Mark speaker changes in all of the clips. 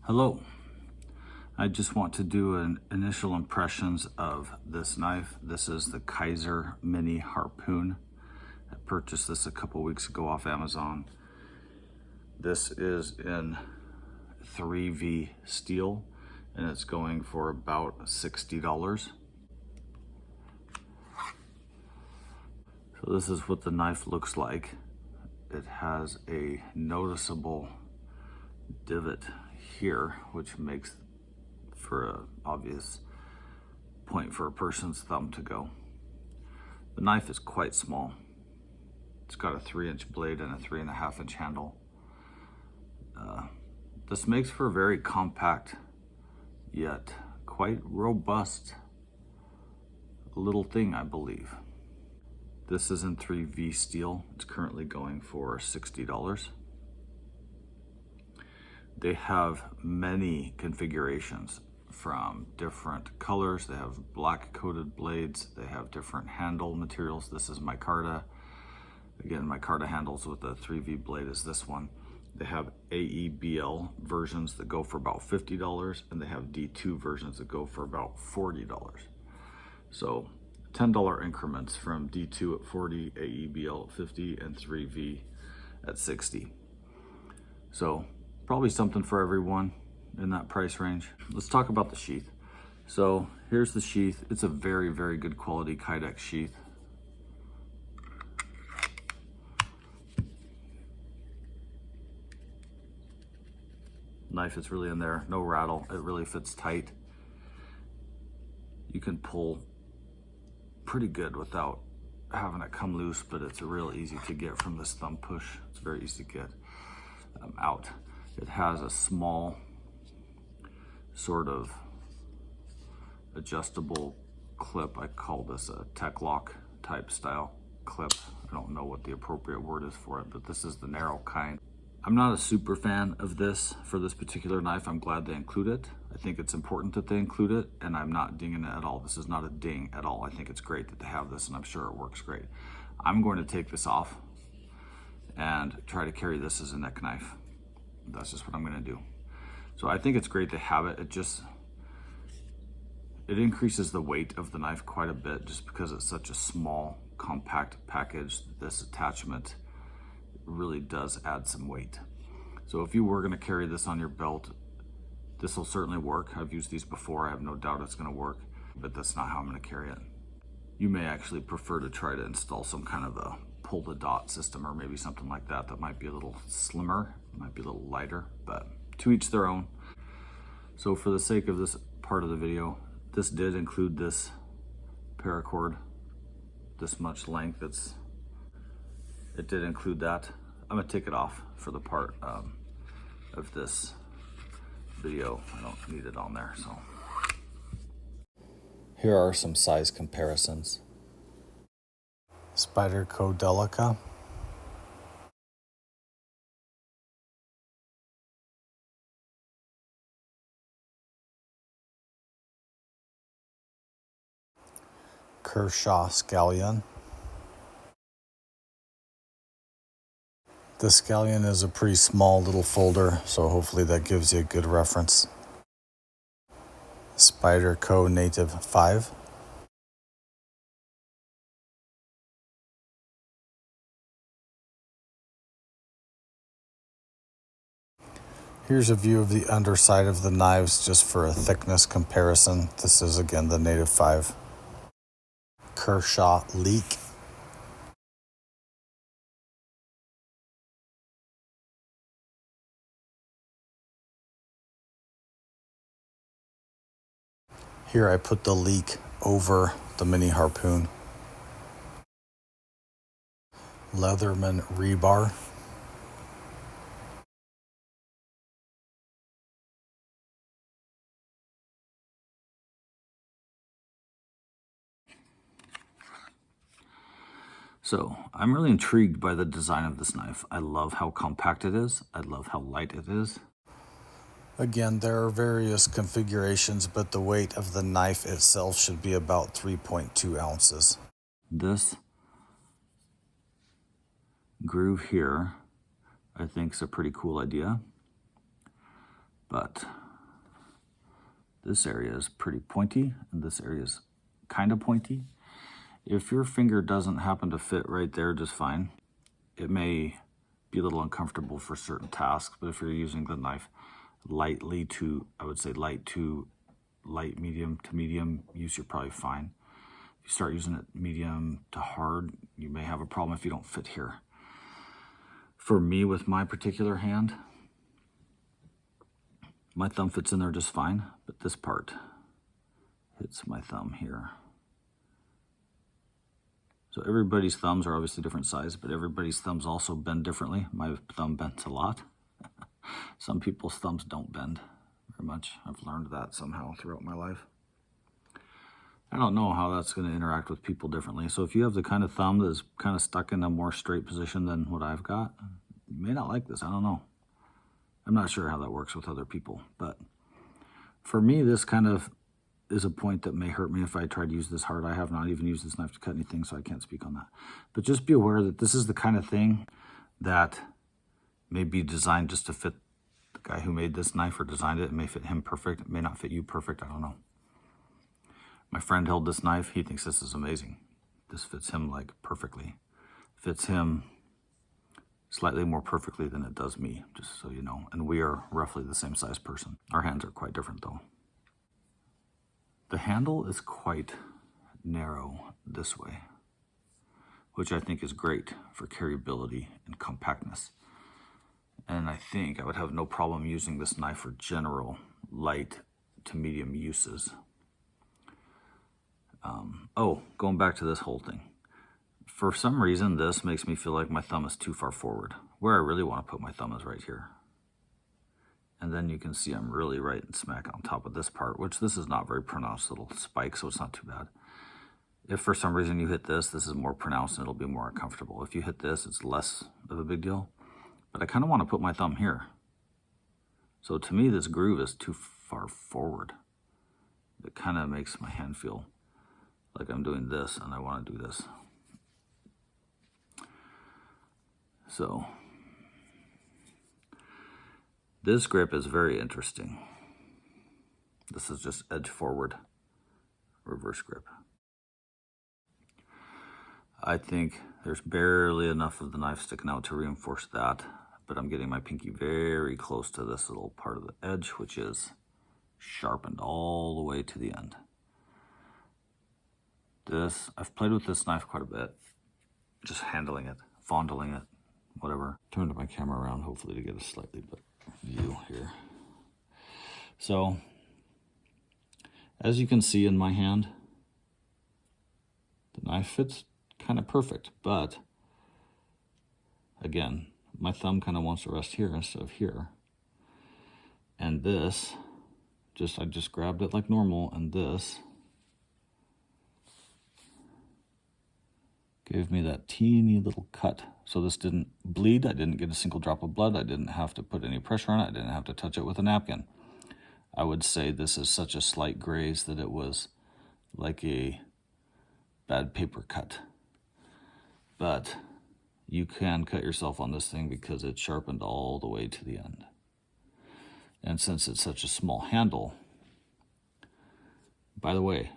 Speaker 1: Hello, I just want to do an initial impressions of this knife. This is the Kizer Mini Harpoon. I purchased this a couple weeks ago off Amazon. This is in 3V steel and it's going for about $60. So this is what the knife looks like. It has a noticeable divot here, which makes for an obvious point for a person's thumb to go. The knife is quite small. It's got a 3-inch blade and a 3.5-inch handle. This makes for a very compact yet quite robust little thing, I believe. This is in 3V steel. It's currently going for $60. They have many configurations from different colors. They have black coated blades. They have different handle materials. This is micarta. Again, micarta handles with a 3V blade is this one. They have AEBL versions that go for about $50, and they have D2 versions that go for about $40. So $10 increments from D2 at 40, AEBL at 50, and 3V at 60. So probably something for everyone in that price range. Let's talk about the sheath. So here's the sheath. It's a very, very good quality Kydex sheath. Knife is really in there, no rattle. It really fits tight. You can pull pretty good without having it come loose, but it's real easy to get from this thumb push. It's very easy to get out. It has a small sort of adjustable clip. I call this a tech lock type style clip. I don't know what the appropriate word is for it, but this is the narrow kind. I'm not a super fan of this for this particular knife. I'm glad they include it. I think it's important that they include it, and I'm not dinging it at all. This is not a ding at all. I think it's great that they have this, and I'm sure it works great. I'm going to take this off and try to carry this as a neck knife. That's just what I'm going to do. So I think it's great to have it. It increases the weight of the knife quite a bit just because it's such a small, compact package. This attachment really does add some weight. So if you were going to carry this on your belt, this will certainly work. I've used these before. I have no doubt it's going to work, but that's not how I'm going to carry it. You may actually prefer to try to install some kind of a pull the dot system or maybe something like that. That might be a little slimmer, might be a little lighter, but to each their own. So for the sake of this part of the video, this did include this paracord, this much length. It did include that. I'm gonna take it off for the part of this video. I don't need it on there, so. Here are some size comparisons. Spyderco Delica. Kershaw Scallion. The Scallion is a pretty small little folder, so hopefully that gives you a good reference. Spyderco Native 5. Here's a view of the underside of the knives just for a thickness comparison. This is again the Native 5. Kershaw Leek. Here I put the Leek over the Mini Harpoon. Leatherman Rebar. So I'm really intrigued by the design of this knife. I love how compact it is. I love how light it is. Again, there are various configurations, but the weight of the knife itself should be about 3.2 ounces. This groove here, I think, is a pretty cool idea. but this area is pretty pointy and this area is kind of pointy. If your finger doesn't happen to fit right there just fine, it may be a little uncomfortable for certain tasks, but if you're using the knife lightly to, I would say light to light, medium to medium use, you're probably fine. If you start using it medium to hard, you may have a problem if you don't fit here. For me, with my particular hand, my thumb fits in there just fine, but this part hits my thumb here. So everybody's thumbs are obviously different size, but everybody's thumbs also bend differently. My thumb bends a lot. Some people's thumbs don't bend very much. I've learned that somehow throughout my life. I don't know how that's going to interact with people differently. So if you have the kind of thumb that's kind of stuck in a more straight position than what I've got, you may not like this. I don't know. I'm not sure how that works with other people, but for me, this kind of is a point that may hurt me if I try to use this hard. I have not even used this knife to cut anything, so I can't speak on that. But just be aware that this is the kind of thing that may be designed just to fit the guy who made this knife or designed it. It may fit him perfect. It may not fit you perfect. I don't know. My friend held this knife. He thinks this is amazing. This fits him like perfectly. Fits him slightly more perfectly than it does me, just so you know. And we are roughly the same size person. Our hands are quite different though. The handle is quite narrow this way, which I think is great for carryability and compactness. And I think I would have no problem using this knife for general light to medium uses. Going back to this whole thing. For some reason, this makes me feel like my thumb is too far forward. Where I really want to put my thumb is right here. And then you can see I'm really right and smack on top of this part, which this is not very pronounced little spike, so it's not too bad. If for some reason you hit this, this is more pronounced and it'll be more uncomfortable. If you hit this, it's less of a big deal. But I kind of want to put my thumb here. So to me, this groove is too far forward. It kind of makes my hand feel like I'm doing this and I want to do this. So this grip is very interesting. This is just edge forward, reverse grip. I think there's barely enough of the knife sticking out to reinforce that, but I'm getting my pinky very close to this little part of the edge, which is sharpened all the way to the end. I've played with this knife quite a bit, just handling it, fondling it, whatever. Turned my camera around, hopefully to get a slightly better view here. So, as you can see in my hand, the knife fits kind of perfect, but again, my thumb kind of wants to rest here instead of here. And this, I just grabbed it like normal, and this gave me that teeny little cut. So this didn't bleed. I didn't get a single drop of blood. I didn't have to put any pressure on it. I didn't have to touch it with a napkin. I would say this is such a slight graze that it was like a bad paper cut. But you can cut yourself on this thing because it's sharpened all the way to the end. And since it's such a small handle, by the way,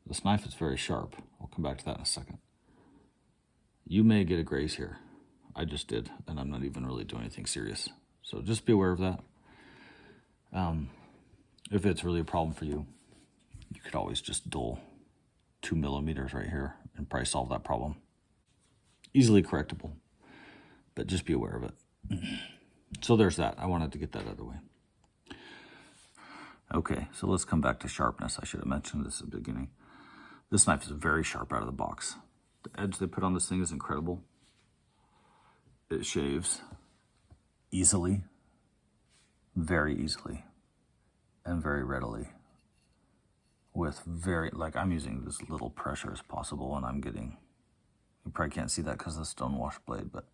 Speaker 1: this knife is very sharp. I'll come back to that in a second. You may get a graze here. I just did, and I'm not even really doing anything serious. So just be aware of that. If it's really a problem for you, you could always just dull 2 millimeters right here and probably solve that problem. Easily correctable, but just be aware of it. So there's that. I wanted to get that out of the way. Okay, so let's come back to sharpness. I should have mentioned this at the beginning. This knife is very sharp out of the box. The edge they put on this thing is incredible. It shaves easily, very easily, and very readily. With I'm using as little pressure as possible, and I'm getting, you probably can't see that because of the stone wash blade, but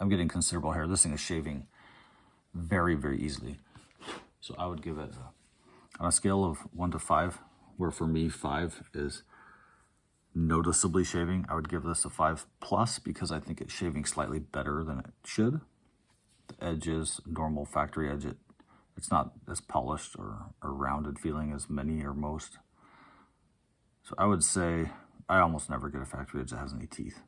Speaker 1: I'm getting considerable hair. This thing is shaving very, very easily. So I would give it, on a scale of 1 to 5, where for me 5 is noticeably shaving, I would give this a 5+ because I think it's shaving slightly better than it should. The edge is normal factory edge. It's not as polished or rounded feeling as many or most. So I would say I almost never get a factory edge that has any teeth.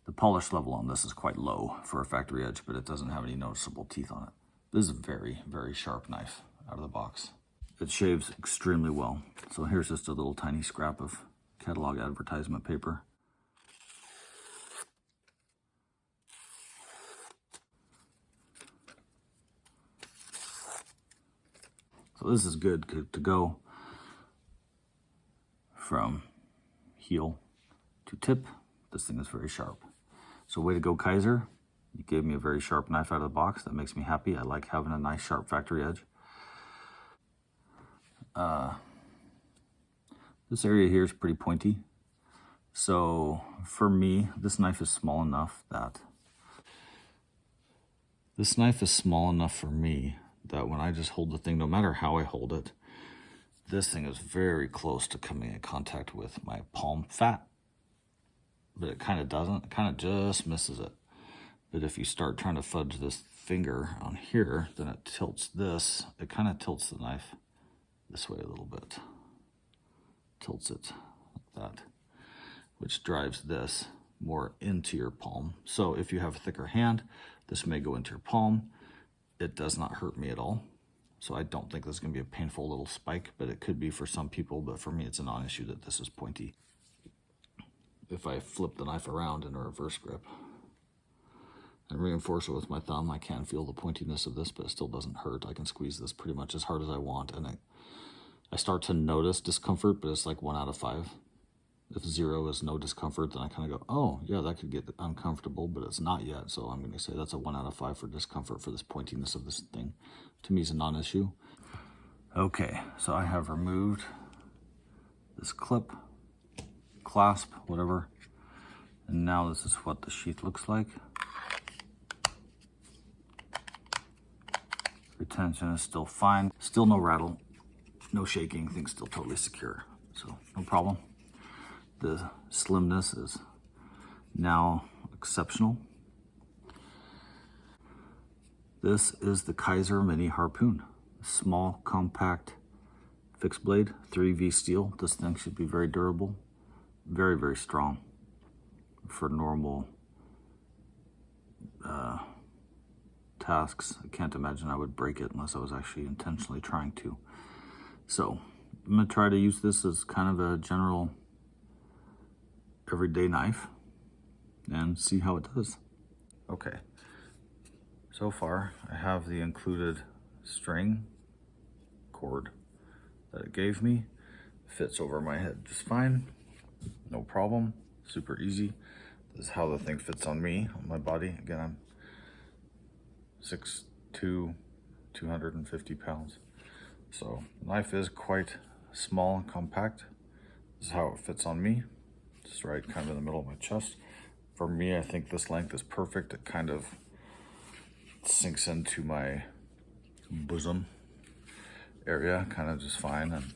Speaker 1: The polish level on this is quite low for a factory edge, but it doesn't have any noticeable teeth on it. This is a very, very sharp knife out of the box. It shaves extremely well. So here's just a little tiny scrap of catalog advertisement paper. So this is good to go from heel to tip. This thing is very sharp. So way to go, Kizer. You gave me a very sharp knife out of the box. That makes me happy. I like having a nice sharp factory edge. This area here is pretty pointy. So for me, this knife is small enough for me that when I just hold the thing, no matter how I hold it, this thing is very close to coming in contact with my palm fat. But it kind of doesn't. It kind of just misses it. But if you start trying to fudge this finger on here, then it tilts this. It kind of tilts the knife this way a little bit. Tilts it like that, which drives this more into your palm. So if you have a thicker hand, this may go into your palm. It does not hurt me at all. So I don't think this is going to be a painful little spike, but it could be for some people. But for me, it's a non-issue that this is pointy. If I flip the knife around in a reverse grip and reinforce it with my thumb, I can feel the pointiness of this, but it still doesn't hurt. I can squeeze this pretty much as hard as I want, and I start to notice discomfort, but it's like 1 out of 5. If 0 is no discomfort, then I kind of go, oh, yeah, that could get uncomfortable, but it's not yet. So I'm going to say that's a 1 out of 5 for discomfort for this pointiness of this thing. To me, is a non-issue. Okay, so I have removed this clip, clasp, whatever. And now this is what the sheath looks like. Retention is still fine. Still no rattle, no shaking, things still totally secure. So no problem. The slimness is now exceptional. This is the Kizer Mini Harpoon. Small, compact, fixed blade, 3V steel. This thing should be very durable, very, very strong for normal tasks. I can't imagine I would break it unless I was actually intentionally trying to. So I'm gonna try to use this as kind of a general everyday knife and see how it does. Okay, so far I have the included string cord that it gave me. Fits over my head just fine, no problem, super easy. This is how the thing fits on me, on my body. Again, I'm 6'2", 250 pounds. So the knife is quite small and compact. This is how it fits on me. Just right kind of in the middle of my chest. For me, I think this length is perfect. It kind of sinks into my bosom area kind of just fine and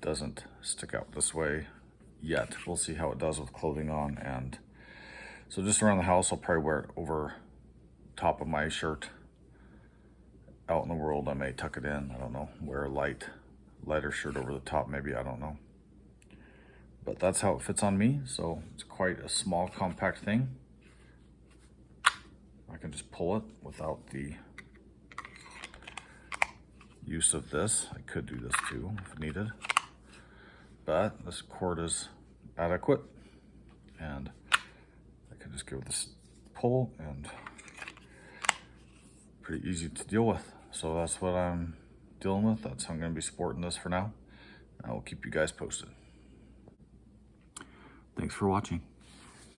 Speaker 1: doesn't stick out this way yet. We'll see how it does with clothing on. And so just around the house, I'll probably wear it over top of my shirt. Out in the world, I may tuck it in. I don't know. Wear a lighter shirt over the top, maybe. I don't know. But that's how it fits on me. So it's quite a small, compact thing. I can just pull it without the use of this. I could do this too if needed. But this cord is adequate. And I can just give this pull and pretty easy to deal with. So that's what I'm dealing with. That's how I'm going to be sporting this for now. I will keep you guys posted. Thanks for watching.